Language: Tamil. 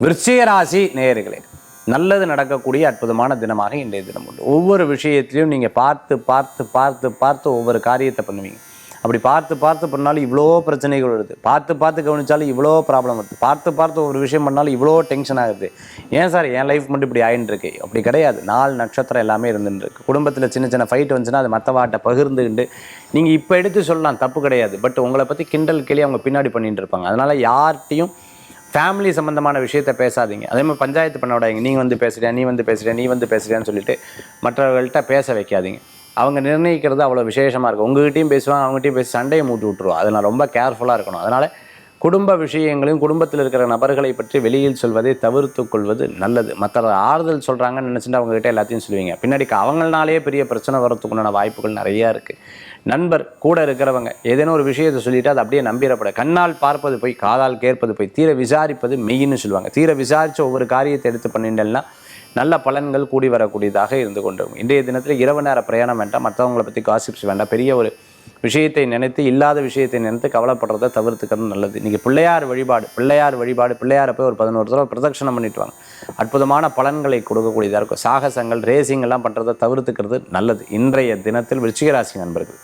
விருச்சிக ராசி நேயர்களே, நல்லது நடக்கக்கூடிய அற்புதமான தினமாக இன்றைய தினம் உண்டு. ஒவ்வொரு விஷயத்திலையும் நீங்கள் பார்த்து பார்த்து பார்த்து பார்த்து ஒவ்வொரு காரியத்தை பண்ணுவீங்க. அப்படி பார்த்து பார்த்து பண்ணாலும் இவ்வளோ பிரச்சனைகள் வருது. பார்த்து பார்த்து கவனிச்சாலும் இவ்வளோ ப்ராப்ளம் வருது. பார்த்து பார்த்து ஒரு விஷயம் பண்ணாலும் இவ்வளோ டென்ஷன் ஆகுது. ஏன் சார் என் லைஃப் மட்டும் இப்படி ஆயின்னு இருக்கு? அப்படி கிடையாது. நாள் நட்சத்திரம் எல்லாமே இருந்துட்டு இருக்கு. குடும்பத்தில் சின்ன சின்ன ஃபைட் வந்துச்சுன்னா அது மற்றவாட்ட பகிர்ந்துக்கிண்டு நீங்கள் இப்போ எடுத்து சொல்லலாம், தப்பு கிடையாது. பட் உங்களை பற்றி கிண்டல் கேலி அவங்க பின்னாடி பண்ணிட்டு இருப்பாங்க. அதனால் யார்கிட்டையும் ஃபேமிலி சம்மந்தமான விஷயத்தை பேசாதீங்க. அதே மாதிரி பஞ்சாயத்து பண்ண விடாதீங்க. நீ வந்து பேசுறியா, நீ வந்து பேசுறியா, நீ வந்து பேசுறியான்னு சொல்லிட்டு மற்றவர்கள்ட்ட பேச வைக்காதீங்க. அவங்க நிர்ணயிக்கிறது அவ்வளோ விசேஷமாக இருக்கும். உங்ககிட்டையும் பேசுவாங்க, அவங்ககிட்டையும் பேசி சண்டையை மூட்டி விட்டுருவோம். அதில் நான் ரொம்ப கேர்ஃபுல்லாக இருக்கணும். அதனால் குடும்ப விஷயங்களையும் குடும்பத்தில் இருக்கிற நபர்களை பற்றி வெளியில் சொல்வதை தவிர்த்து கொள்வது நல்லது. மற்ற ஆறுதல் சொல்கிறாங்கன்னு நினச்சிட்டு அவங்ககிட்ட எல்லாத்தையும் சொல்லுவீங்க. பின்னாடி அவங்களாலேயே பெரிய பிரச்சனை வரத்துக்குண்டான வாய்ப்புகள் நிறையா இருக்குது. நண்பர் கூட இருக்கிறவங்க ஏதேனும் ஒரு விஷயத்தை சொல்லிவிட்டு அதை அப்படியே நம்பிடப்பட, கண்ணால் பார்ப்பது போய் காதால் கேட்பது போய் தீர விசாரிப்பது மெய்ன்னு சொல்லுவாங்க. தீர விசாரித்து ஒவ்வொரு காரியத்தை எடுத்து பண்ணிட்டேன்னா நல்ல பலன்கள் கூடி வரக்கூடியதாக இருந்து கொண்டு இன்றைய தினத்தில் இரவு நேர பிரயாணம் வேண்டாம். மற்றவங்களை பற்றி காசிப்ஸ் வேண்டாம். பெரிய ஒரு விஷயத்தை நினைத்து இல்லாத விஷயத்தை நினைத்து கவலைப்படுறதை தவிர்த்துக்கிறது நல்லது. இன்றைக்கி பிள்ளையார் வழிபாடு பிள்ளையாரை போய் ஒரு 11 தடவை பிரதட்சணம் பண்ணிட்டு வாங்க. அற்புதமான பலன்களை கொடுக்கக்கூடியதாக இருக்கும். சாகசங்கள் ரேசிங் எல்லாம் பண்ணுறதை தவிர்த்துக்கிறது நல்லது. இன்றைய தினத்தில் விருச்சிக ராசி நண்பர்கள்.